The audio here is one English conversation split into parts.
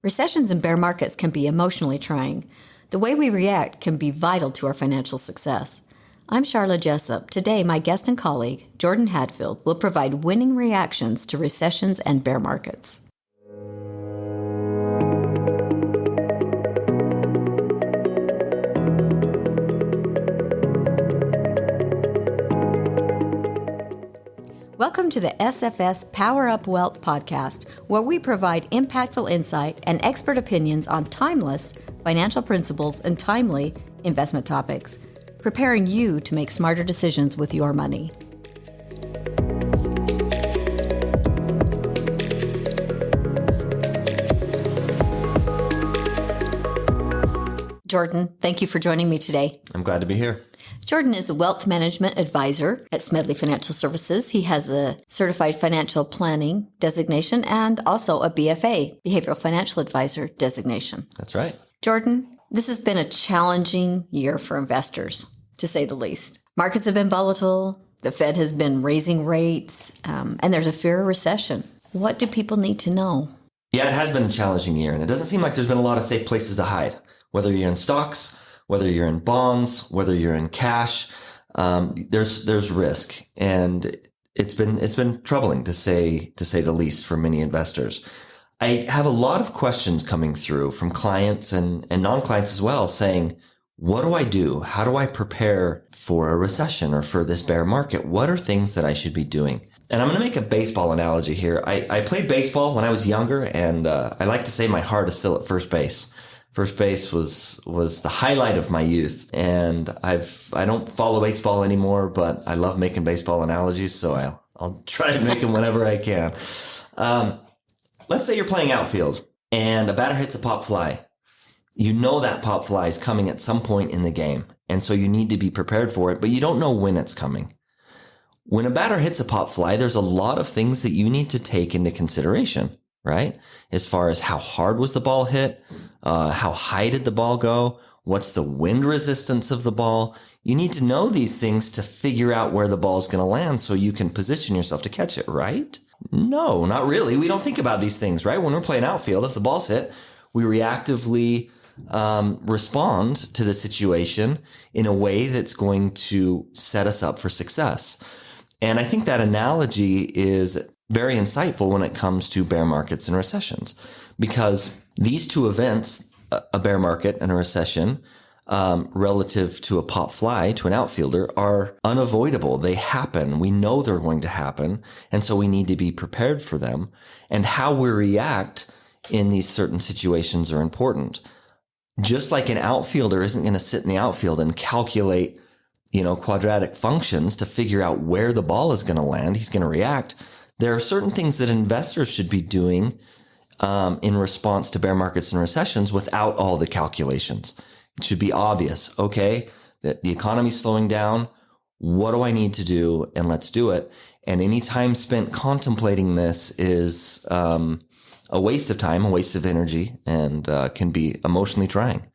Recessions and bear markets can be emotionally trying. The way we react can be vital to our financial success. I'm Sharla Jessop. Today, my guest and colleague, Jordan Hadfield, will provide winning reactions to recessions and bear markets. Welcome to the SFS Power Up Wealth podcast, where we provide impactful insight and expert opinions on timeless financial principles and timely investment topics, preparing you to make smarter decisions with your money. Jordan, thank you for joining me today. I'm glad to be here. Jordan is a wealth management advisor at Smedley Financial Services. He has a certified financial planning designation and also a BFA, behavioral financial advisor designation. That's right. Jordan, this has been a challenging year for investors, to say the least. Markets have been volatile. The Fed has been raising rates, and there's a fear of recession. What do people need to know? Yeah, it has been a challenging year, and it doesn't seem like there's been a lot of safe places to hide, whether you're in stocks, whether you're in bonds, whether you're in cash, there's risk, and it's been troubling to say the least for many investors. I have a lot of questions coming through from clients and non-clients as well, saying, "What do I do? How do I prepare for a recession or for this bear market? What are things that I should be doing?" And I'm going to make a baseball analogy here. I played baseball when I was younger, and I like to say my heart is still at first base. First base was the highlight of my youth, and I don't follow baseball anymore, but I love making baseball analogies, so I'll try and make them whenever I can. Let's say you're playing outfield, and a batter hits a pop fly. You know that pop fly is coming at some point in the game, and so you need to be prepared for it, but you don't know when it's coming. When a batter hits a pop fly, there's a lot of things that you need to take into consideration, right? As far as how hard was the ball hit, how high did the ball go, what's the wind resistance of the ball. You need to know these things to figure out where the ball's going to land so you can position yourself to catch it, right? No, not really. We don't think about these things, right? When we're playing outfield, if the ball's hit, we reactively respond to the situation in a way that's going to set us up for success. And I think that analogy is very insightful when it comes to bear markets and recessions, because these two events, a bear market and a recession, relative to a pop fly, to an outfielder, are unavoidable. They happen. We know they're going to happen. And so we need to be prepared for them. And how we react in these certain situations are important. Just like an outfielder isn't going to sit in the outfield and calculate, quadratic functions to figure out where the ball is going to land. He's going to react. There are certain things that investors should be doing in response to bear markets and recessions without all the calculations. It should be obvious, okay, that the economy's slowing down. What do I need to do? And let's do it. And any time spent contemplating this is a waste of time, a waste of energy, and can be emotionally trying.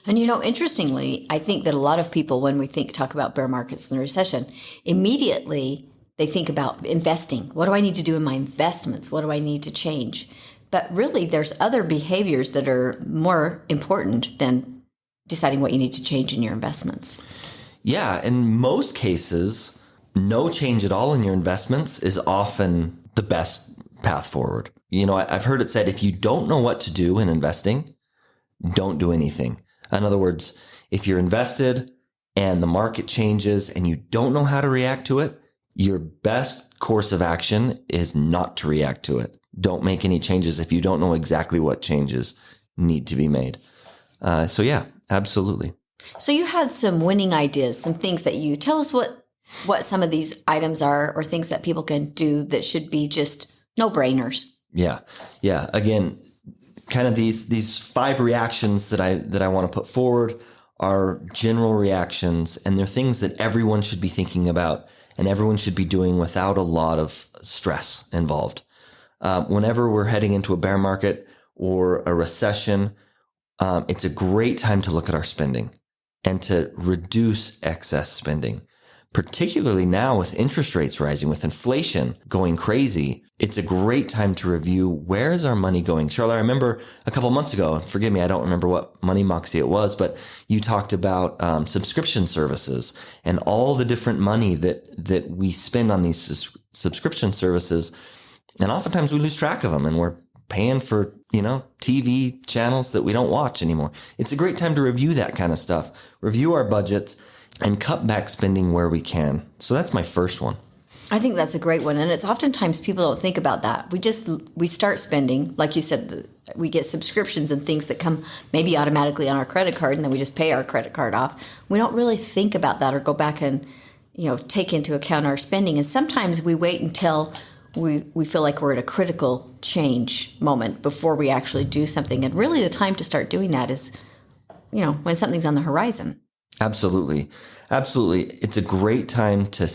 And interestingly, I think that a lot of people, when we talk about bear markets and the recession, immediately they think about investing. What do I need to do in my investments? What do I need to change? But really, there's other behaviors that are more important than deciding what you need to change in your investments. Yeah, in most cases, no change at all in your investments is often the best path forward. I've heard it said, if you don't know what to do in investing, don't do anything. In other words, if you're invested and the market changes and you don't know how to react to it, your best course of action is not to react to it. Don't make any changes if you don't know exactly what changes need to be made. So yeah, absolutely. So you had some winning ideas, some things that you tell us what some of these items are, or things that people can do that should be just no-brainers. Yeah. Again, kind of these 5 reactions that I want to put forward are general reactions, and they're things that everyone should be thinking about and everyone should be doing without a lot of stress involved. Whenever we're heading into a bear market or a recession, it's a great time to look at our spending and to reduce excess spending, particularly now with interest rates rising, with inflation going crazy. It's a great time to review, where is our money going? Sharla, I remember a couple months ago, forgive me, I don't remember what Money Moxie it was, but you talked about subscription services and all the different money that we spend on these subscription services. And oftentimes we lose track of them, and we're paying for, TV channels that we don't watch anymore. It's a great time to review that kind of stuff, review our budgets, and cut back spending where we can. So that's my first one. I think that's a great one. And it's oftentimes people don't think about that. We start spending, like you said, we get subscriptions and things that come maybe automatically on our credit card, and then we just pay our credit card off. We don't really think about that or go back and, take into account our spending. And sometimes we wait until we feel like we're at a critical change moment before we actually do something. And really the time to start doing that is, when something's on the horizon. Absolutely. Absolutely. It's a great time to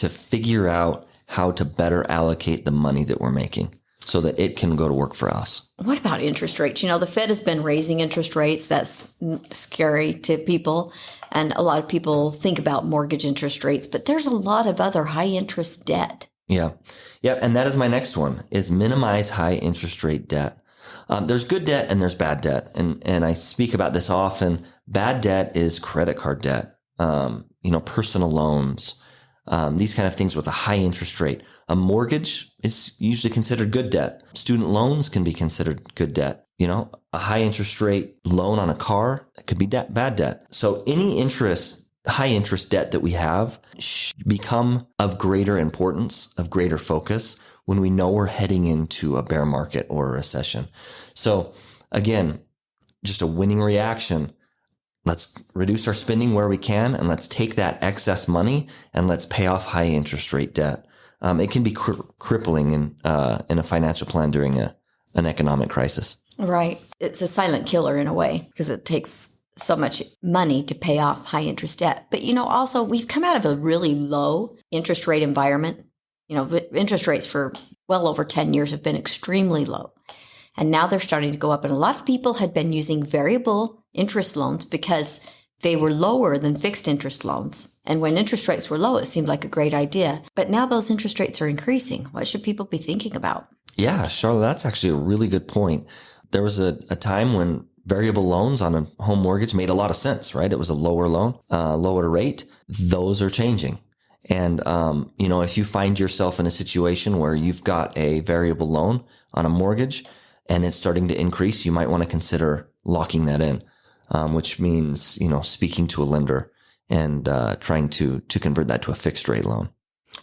figure out how to better allocate the money that we're making so that it can go to work for us. What about interest rates? The Fed has been raising interest rates. That's scary to people. And a lot of people think about mortgage interest rates, but there's a lot of other high interest debt. Yeah. Yeah. And that is my next one, is minimize high interest rate debt. There's good debt and there's bad debt. And I speak about this often. Bad debt is credit card debt, personal loans, these kind of things with a high interest rate. A mortgage is usually considered good debt. Student loans can be considered good debt. A high interest rate loan on a car, that could be bad debt. So any high interest debt that we have should become of greater importance, of greater focus when we know we're heading into a bear market or a recession. So again, just a winning reaction. Let's reduce our spending where we can, and let's take that excess money and let's pay off high interest rate debt. It can be crippling in a financial plan during an economic crisis. Right. It's a silent killer in a way, because it takes so much money to pay off high interest debt. But, also we've come out of a really low interest rate environment. Interest rates for well over 10 years have been extremely low. And now they're starting to go up. And a lot of people had been using variable interest loans because they were lower than fixed interest loans. And when interest rates were low, it seemed like a great idea. But now those interest rates are increasing. What should people be thinking about? Yeah, Sharla, that's actually a really good point. There was a time when variable loans on a home mortgage made a lot of sense, right? It was a lower loan, lower rate. Those are changing. And, if you find yourself in a situation where you've got a variable loan on a mortgage and it's starting to increase, you might want to consider locking that in, which means, speaking to a lender and trying to convert that to a fixed rate loan.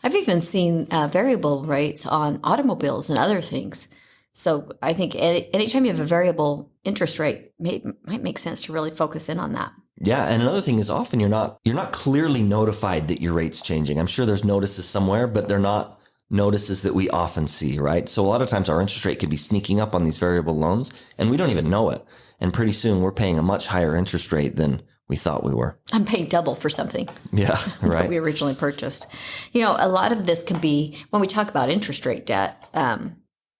I've even seen variable rates on automobiles and other things. So I think anytime you have a variable interest rate, might make sense to really focus in on that. Yeah, and another thing is often you're not clearly notified that your rate's changing. I'm sure there's notices somewhere, but they're not notices that we often see, right? So a lot of times our interest rate could be sneaking up on these variable loans, and we don't even know it. And pretty soon we're paying a much higher interest rate than we thought we were. I'm paying double for something. Yeah, right. That we originally purchased. A lot of this can be, when we talk about interest rate debt,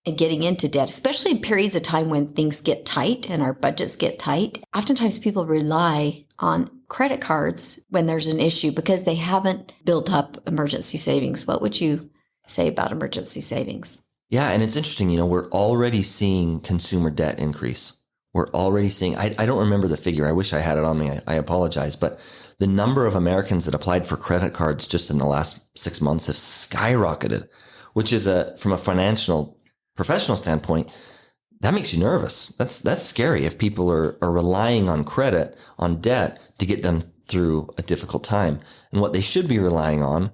and getting into debt, especially in periods of time when things get tight and our budgets get tight. Oftentimes people rely on credit cards when there's an issue because they haven't built up emergency savings. What would you say about emergency savings? Yeah, and it's interesting, we're already seeing consumer debt increase. We're already seeing, I don't remember the figure. I wish I had it on me. I apologize. But the number of Americans that applied for credit cards just in the last 6 months have skyrocketed, which is from a professional standpoint, that makes you nervous. That's scary if people are relying on credit, on debt to get them through a difficult time. And what they should be relying on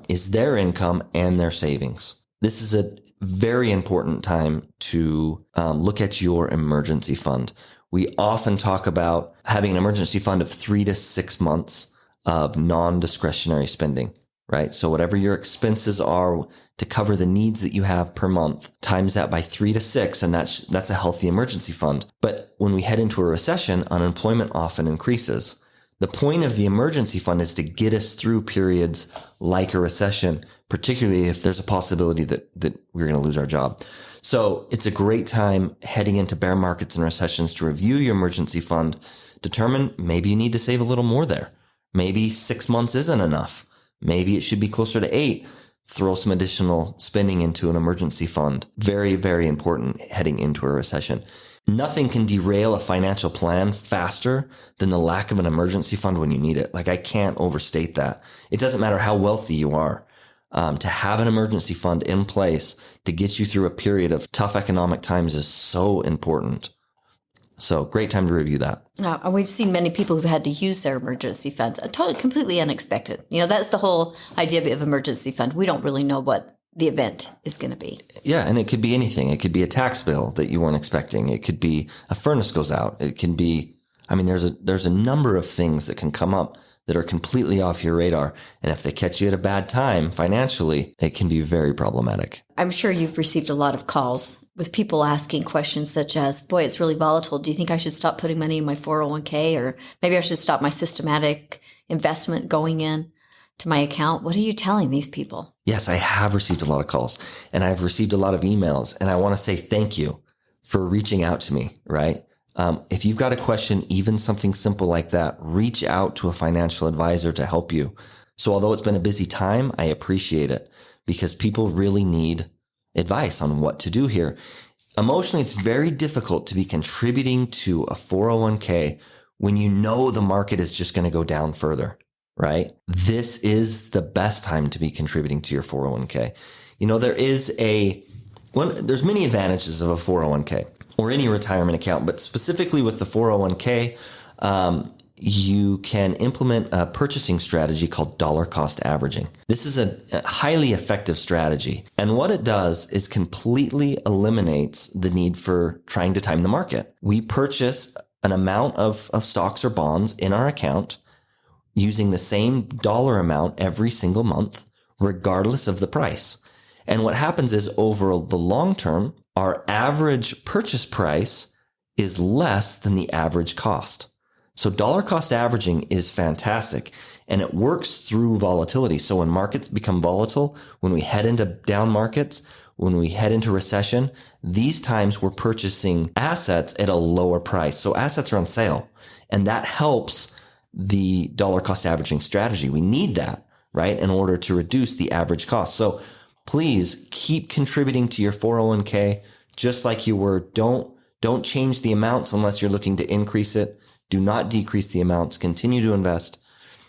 is their income and their savings. This is a very important time to look at your emergency fund. We often talk about having an emergency fund of 3 to 6 months of non-discretionary spending, right? So whatever your expenses are to cover the needs that you have per month, times that by 3 to 6, and that's a healthy emergency fund. But when we head into a recession, unemployment often increases. The point of the emergency fund is to get us through periods like a recession, particularly if there's a possibility that we're going to lose our job. So it's a great time heading into bear markets and recessions to review your emergency fund, determine maybe you need to save a little more there. Maybe 6 months isn't enough. Maybe it should be closer to 8. Throw some additional spending into an emergency fund. Very, very important heading into a recession. Nothing can derail a financial plan faster than the lack of an emergency fund when you need it. Like, I can't overstate that. It doesn't matter how wealthy you are. To have an emergency fund in place to get you through a period of tough economic times is so important. So great time to review that. And we've seen many people who've had to use their emergency funds, totally, completely unexpected. That's the whole idea of emergency fund. We don't really know what the event is going to be. Yeah, and it could be anything. It could be a tax bill that you weren't expecting. It could be a furnace goes out. It can be, there's a number of things that can come up that are completely off your radar. And if they catch you at a bad time financially, it can be very problematic. I'm sure you've received a lot of calls with people asking questions such as, boy, it's really volatile. Do you think I should stop putting money in my 401k? Or maybe I should stop my systematic investment going in to my account? What are you telling these people? Yes, I have received a lot of calls and I've received a lot of emails. And I want to say thank you for reaching out to me, right? If you've got a question, even something simple like that, reach out to a financial advisor to help you. So although it's been a busy time, I appreciate it because people really need advice on what to do here. Emotionally, it's very difficult to be contributing to a 401k when you know the market is just going to go down further, right? This is the best time to be contributing to your 401k. There's many advantages of a 401k. Or any retirement account, but specifically with the 401k, you can implement a purchasing strategy called dollar cost averaging. This is a highly effective strategy. And what it does is completely eliminates the need for trying to time the market. We purchase an amount of stocks or bonds in our account using the same dollar amount every single month, regardless of the price. And what happens is over the long term, our average purchase price is less than the average cost. So dollar cost averaging is fantastic and it works through volatility. So when markets become volatile, when we head into down markets, when we head into recession, these times we're purchasing assets at a lower price. So assets are on sale and that helps the dollar cost averaging strategy. We need that, right? In order to reduce the average cost. So please keep contributing to your 401k just like you were. Don't change the amounts unless you're looking to increase it. Do not decrease the amounts. Continue to invest.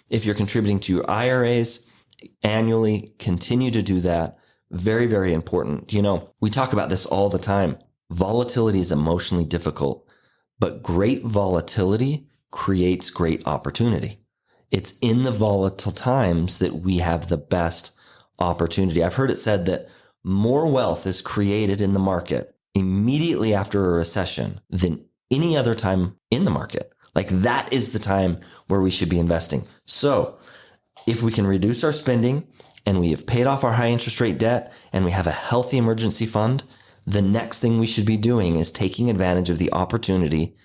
If you're contributing to your IRAs annually, continue to do that. Very, very important. We talk about this all the time. Volatility is emotionally difficult, but great volatility creates great opportunity. It's in the volatile times that we have the best opportunity. I've heard it said that more wealth is created in the market immediately after a recession than any other time in the market. Like that is the time where we should be investing. So if we can reduce our spending and we have paid off our high interest rate debt and we have a healthy emergency fund, the next thing we should be doing is taking advantage of the opportunity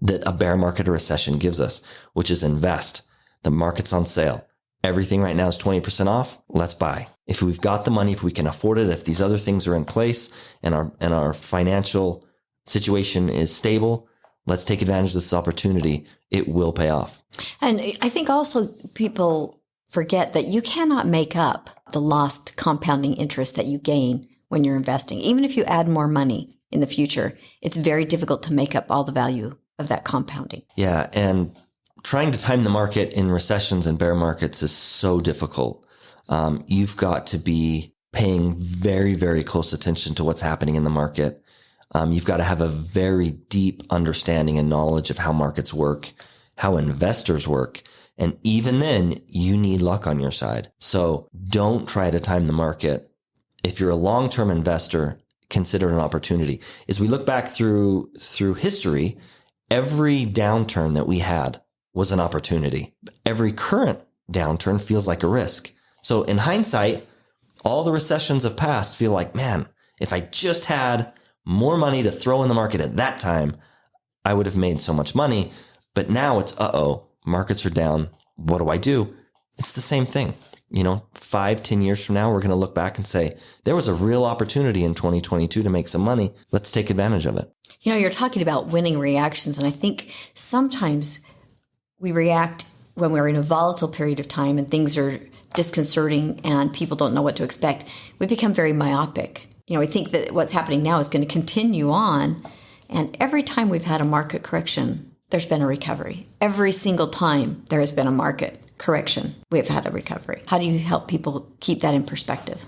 that a bear market or recession gives us, which is invest. The market's on sale. Everything right now is 20% off. Let's buy. If we've got the money, if we can afford it, if these other things are in place and our financial situation is stable, let's take advantage of this opportunity. It will pay off. And I think also people forget that you cannot make up the lost compounding interest that you gain when you're investing. Even if you add more money in the future, it's very difficult to make up all the value of that compounding. Yeah. And trying to time the market in recessions and bear markets is so difficult. You've got to be paying very, very close attention to what's happening in the market. You've got to have a very deep understanding and knowledge of how markets work, how investors work. And even then, you need luck on your side. So don't try to time the market. If you're a long-term investor, consider it an opportunity. As we look back through history, every downturn that we had was an opportunity. Every current downturn feels like a risk. So in hindsight, all the recessions of past feel like, man, if I just had more money to throw in the market at that time, I would have made so much money. But now it's, markets are down. What do I do? It's the same thing. 5-10 years from now, we're going to look back and say, there was a real opportunity in 2022 to make some money. Let's take advantage of it. You're talking about winning reactions. And I think sometimes we react when we're in a volatile period of time and things are disconcerting and people don't know what to expect, we become very myopic. I think that what's happening now is going to continue on. And every time we've had a market correction, there's been a recovery. Every single time there has been a market correction, we have had a recovery. How do you help people keep that in perspective?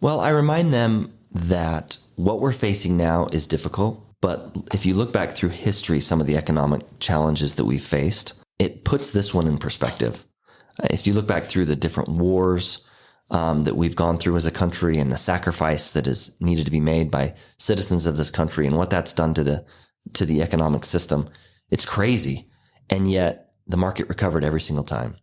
Well, I remind them that what we're facing now is difficult. But if you look back through history, some of the economic challenges that we've faced, it puts this one in perspective. If you look back through the different wars that we've gone through as a country and the sacrifice that is needed to be made by citizens of this country and what that's done to the economic system, it's crazy. And yet the market recovered every single time.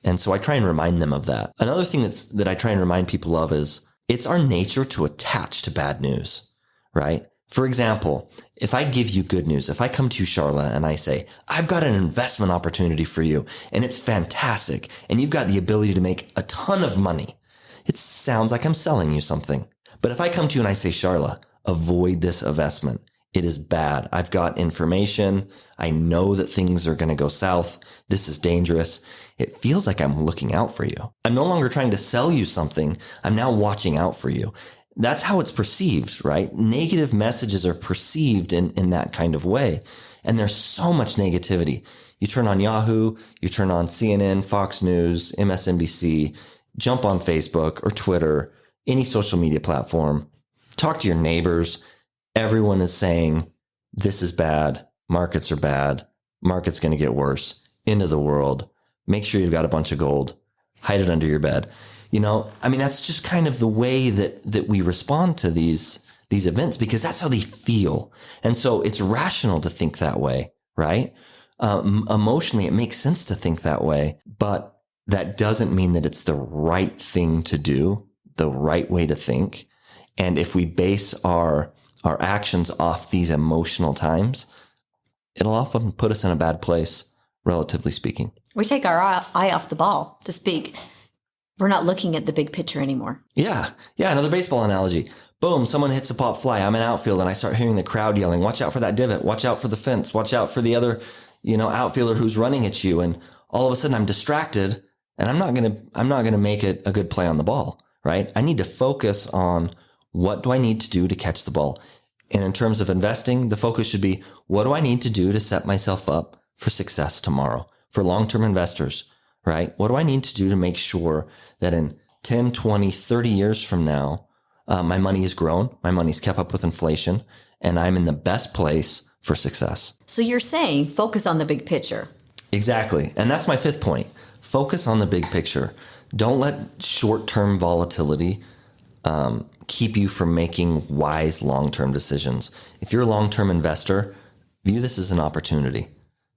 And so I try and remind them of that. Another thing that I try and remind people of is it's our nature to attach to bad news, right? For example, if I give you good news, if I come to you, Sharla, and I say, I've got an investment opportunity for you, and it's fantastic, and you've got the ability to make a ton of money, it sounds like I'm selling you something. But if I come to you and I say, Sharla, avoid this investment. It is bad. I've got information. I know that things are going to go south. This is dangerous. It feels like I'm looking out for you. I'm no longer trying to sell you something. I'm now watching out for you. That's how it's perceived, right? Negative messages are perceived in that kind of way. And there's so much negativity. You turn on Yahoo, you turn on CNN, Fox News, MSNBC, jump on Facebook or Twitter, any social media platform, talk to your neighbors. Everyone is saying, this is bad. Markets are bad. Market's going to get worse. End of the world. Make sure you've got a bunch of gold. Hide it under your bed. That's just kind of the way that we respond to these events because that's how they feel. And so it's rational to think that way, right? Emotionally, it makes sense to think that way, but that doesn't mean that it's the right thing to do, the right way to think. And if we base our actions off these emotional times, it'll often put us in a bad place, relatively speaking. We take our eye off the ball, to speak. We're not looking at the big picture anymore. Yeah. Another baseball analogy. Boom, someone hits a pop fly. I'm in outfield and I start hearing the crowd yelling, watch out for that divot. Watch out for the fence. Watch out for the other, outfielder who's running at you. And all of a sudden I'm distracted and I'm not going to make it a good play on the ball, right? I need to focus on what do I need to do to catch the ball? And in terms of investing, the focus should be, what do I need to do to set myself up for success tomorrow? For long-term investors, right? What do I need to do to make sure that in 10, 20, 30 years from now, my money has grown, my money's kept up with inflation, and I'm in the best place for success? So you're saying focus on the big picture. Exactly. And that's my fifth point. Focus on the big picture. Don't let short-term volatility keep you from making wise long-term decisions. If you're a long-term investor, view this as an opportunity.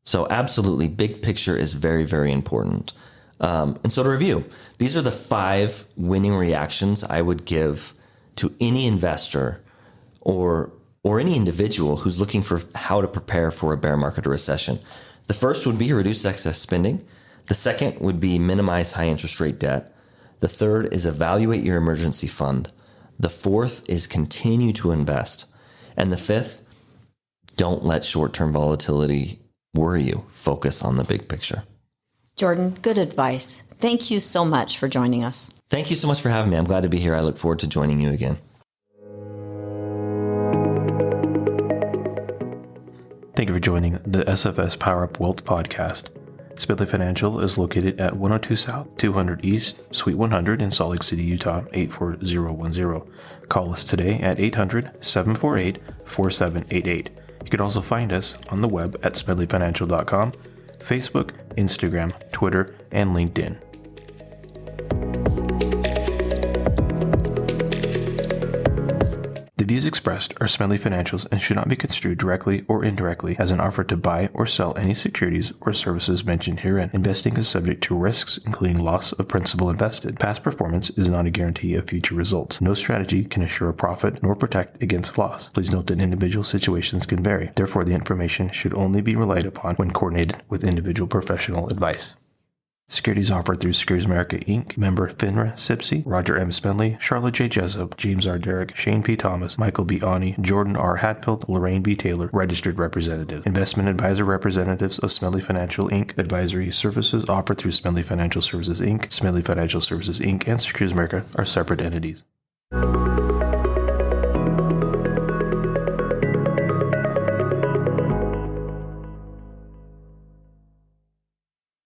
So absolutely, big picture is very, very important. And so to review, these are the 5 winning reactions I would give to any investor or any individual who's looking for how to prepare for a bear market or recession. The first would be reduce excess spending. The second would be minimize high interest rate debt. The third is evaluate your emergency fund. The fourth is continue to invest. And the fifth, don't let short-term volatility worry you. Focus on the big picture. Jordan, good advice. Thank you so much for joining us. Thank you so much for having me. I'm glad to be here. I look forward to joining you again. Thank you for joining the SFS Power Up Wealth podcast. Smedley Financial is located at 102 South, 200 East, Suite 100 in Salt Lake City, Utah, 84010. Call us today at 800-748-4788. You can also find us on the web at smedleyfinancial.com, Facebook, Instagram, Twitter, and LinkedIn. The views expressed are Smedley Financial's and should not be construed directly or indirectly as an offer to buy or sell any securities or services mentioned herein. Investing is subject to risks, including loss of principal invested. Past performance is not a guarantee of future results. No strategy can assure a profit nor protect against loss. Please note that individual situations can vary. Therefore, the information should only be relied upon when coordinated with individual professional advice. Securities offered through Securities America Inc., member FINRA SIPC, Roger M. Spenley, Sharla J. Jessop, James R. Derrick, Shane P. Thomas, Michael B. Ani, Jordan R. Hadfield, Lorraine B. Taylor, registered representatives. Investment advisor representatives of Smelly Financial Inc. Advisory services offered through Smelly Financial Services Inc., Smelly Financial Services Inc., and Securities America are separate entities.